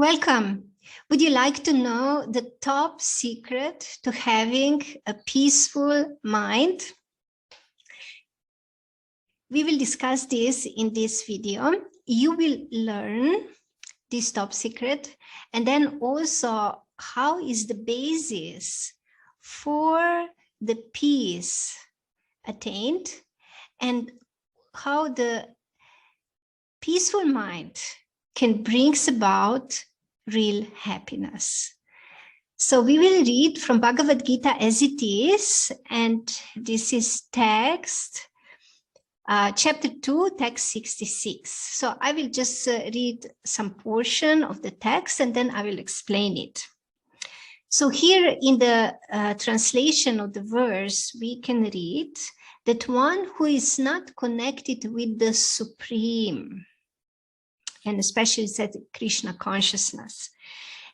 Welcome. Would you like to know the top secret to having a peaceful mind? We will discuss this in this video. You will learn this top secret, and then also how is the basis for the peace attained, and how the peaceful mind can bring about real happiness. So we will read from Bhagavad Gita as it is, and this is text chapter 2, text 66. So I will just read some portion of the text and then I will explain it. So here in the translation of the verse, we can read that one who is not connected with the Supreme, and especially said Krishna consciousness,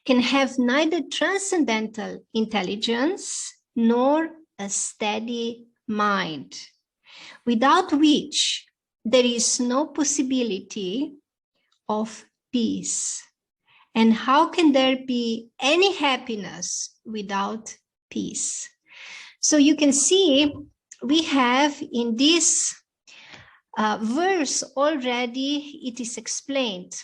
can have neither transcendental intelligence nor a steady mind, without which there is no possibility of peace. And how can there be any happiness without peace? So you can see we have in this verse already, it is explained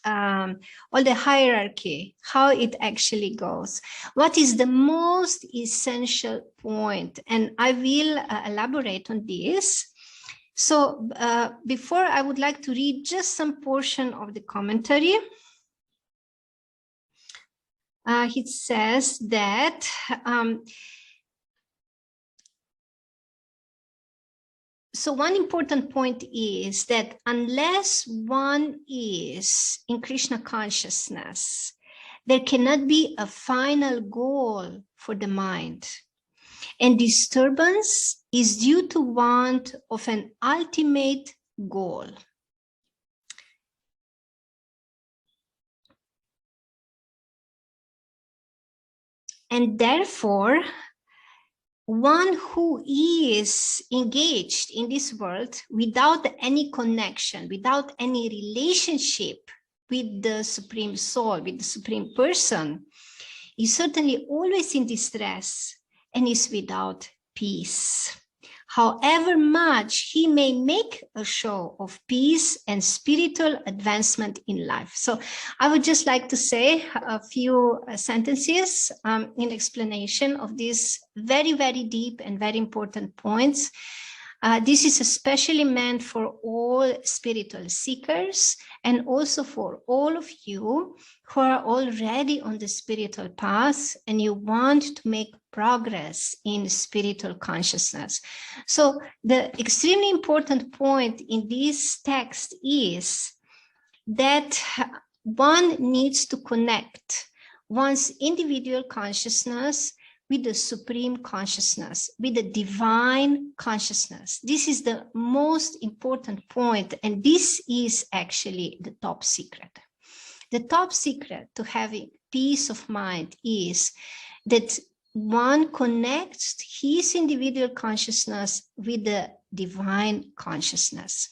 all the hierarchy, how it actually goes. What is the most essential point? And I will elaborate on this. So before, I would like to read just some portion of the commentary. It says that so one important point is that unless one is in Krishna consciousness, there cannot be a final goal for the mind. And disturbance is due to want of an ultimate goal. And therefore, one who is engaged in this world without any connection, without any relationship with the Supreme Soul, with the Supreme Person, is certainly always in distress and is without peace. However much he may make a show of peace and spiritual advancement in life. So I would just like to say a few sentences in explanation of these very, very deep and very important points. This is especially meant for all spiritual seekers and also for all of you who are already on the spiritual path and you want to make progress in spiritual consciousness. So the extremely important point in this text is that one needs to connect one's individual consciousness with the Supreme Consciousness, with the Divine Consciousness. This is the most important point, and this is actually the top secret. The top secret to having peace of mind is that one connects his individual consciousness with the Divine Consciousness.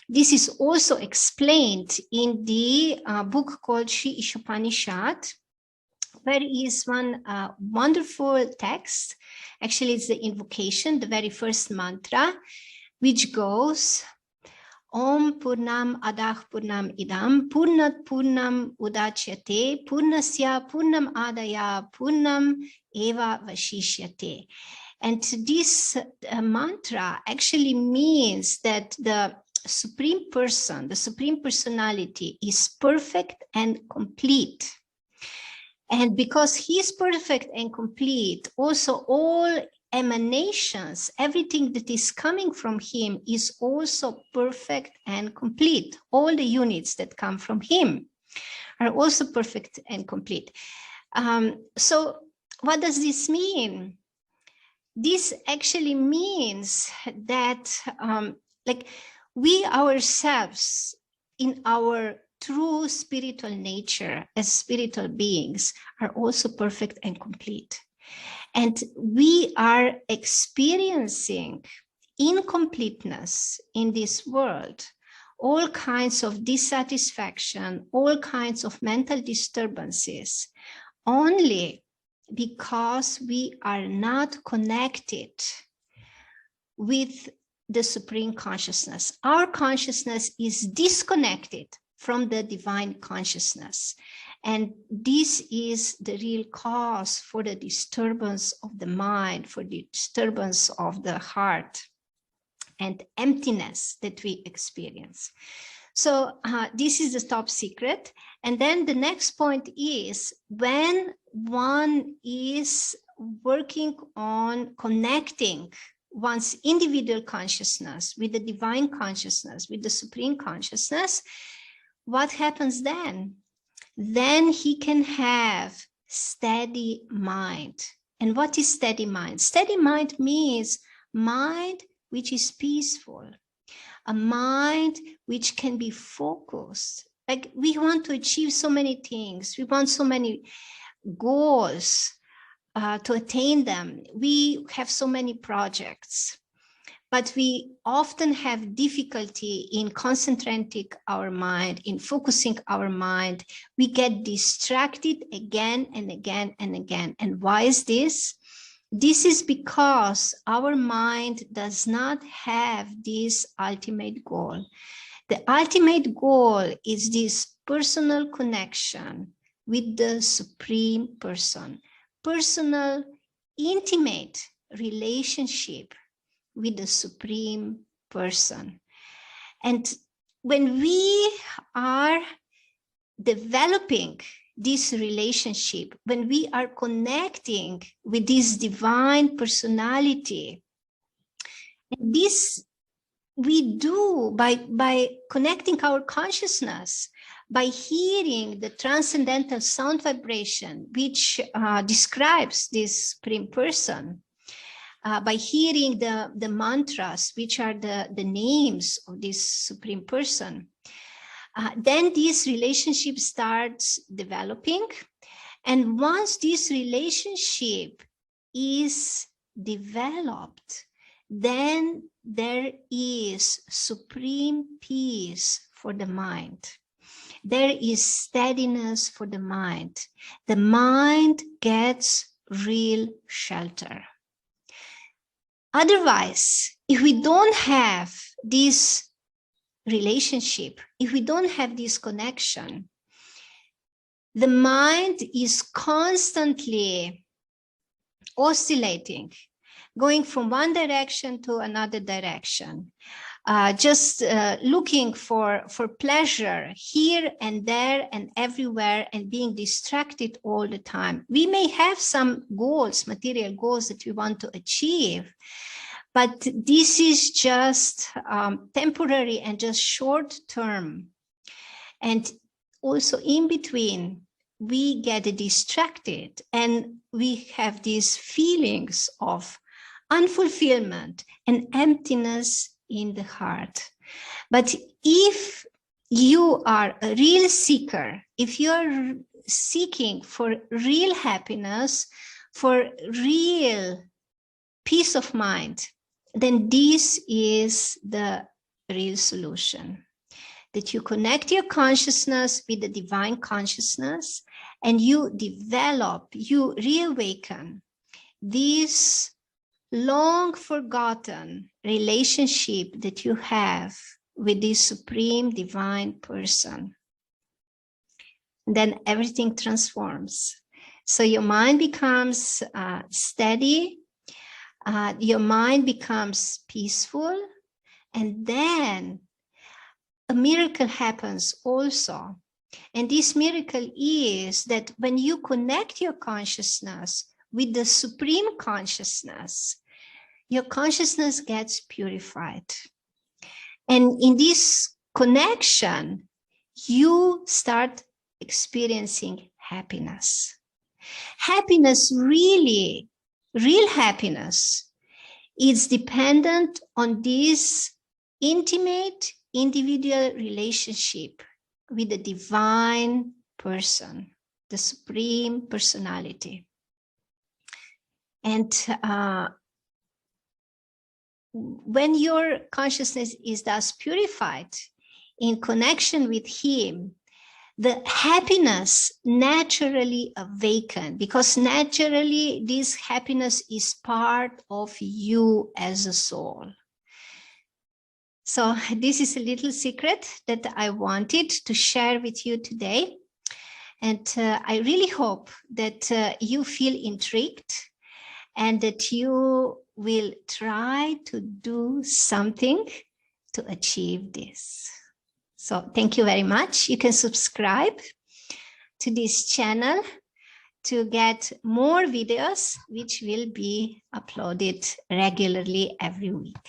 This is also explained in the book called Sri Ishopanishad, where is one wonderful text. Actually, it's the invocation, the very first mantra, which goes, Om Purnam Adah Purnam Idam Purnat Purnam Udachyate Purnasya Purnam Adaya Purnam Eva Vashishyate. And this mantra actually means that the Supreme Person, the Supreme Personality is perfect and complete. And because he is perfect and complete, also all emanations, everything that is coming from him is also perfect and complete. All the units that come from him are also perfect and complete. So what does this mean? This actually means that like we ourselves in our true spiritual nature as spiritual beings are also perfect and complete. And we are experiencing incompleteness in this world all kinds of dissatisfaction, all kinds of mental disturbances, only because we are not connected with the Supreme Consciousness. Our consciousness is disconnected from the divine consciousness. And this is the real cause for the disturbance of the mind, for the disturbance of the heart, and emptiness that we experience. So this is the top secret. And then the next point is, when one is working on connecting one's individual consciousness with the divine consciousness, with the Supreme Consciousness, what happens then? Then he can have steady mind. And what is steady mind? Steady mind means mind which is peaceful, a mind which can be focused. Like, we want to achieve so many things. We want so many goals to attain them. We have so many projects, but we often have difficulty in concentrating our mind, in focusing our mind. We get distracted again and again and again. And why is this? This is because our mind does not have this ultimate goal. The ultimate goal is this personal connection with the Supreme Person, personal, intimate relationship with the Supreme Person. And when we are developing this relationship, when we are connecting with this divine personality, and this we do by connecting our consciousness, by hearing the transcendental sound vibration, which describes this Supreme Person, by hearing the mantras, which are the names of this Supreme Person, then this relationship starts developing. And once this relationship is developed, then there is supreme peace for the mind. There is steadiness for the mind. The mind gets real shelter. Otherwise, if we don't have this relationship, if we don't have this connection, the mind is constantly oscillating, going from one direction to another direction, just looking for pleasure here and there and everywhere, and being distracted all the time. We may have some goals, material goals that we want to achieve, but this is just temporary and just short term. And also in between, we get distracted and we have these feelings of unfulfillment and emptiness in the heart. But if you are a real seeker, if you are seeking for real happiness, for real peace of mind, then this is the real solution. That you connect your consciousness with the divine consciousness, and you develop, you reawaken this long forgotten relationship that you have with this Supreme Divine Person. And then everything transforms. So your mind becomes steady, your mind becomes peaceful, and then a miracle happens also. And this miracle is that when you connect your consciousness with the Supreme Consciousness, your consciousness gets purified. And in this connection, you start experiencing happiness. Happiness, really, real happiness, is dependent on this intimate individual relationship with the divine person, the Supreme Personality. And when your consciousness is thus purified, in connection with him, the happiness naturally awaken, because naturally this happiness is part of you as a soul. So this is a little secret that I wanted to share with you today. And I really hope that you feel intrigued and that you will try to do something to achieve this. So thank you very much. You can subscribe to this channel to get more videos, which will be uploaded regularly every week.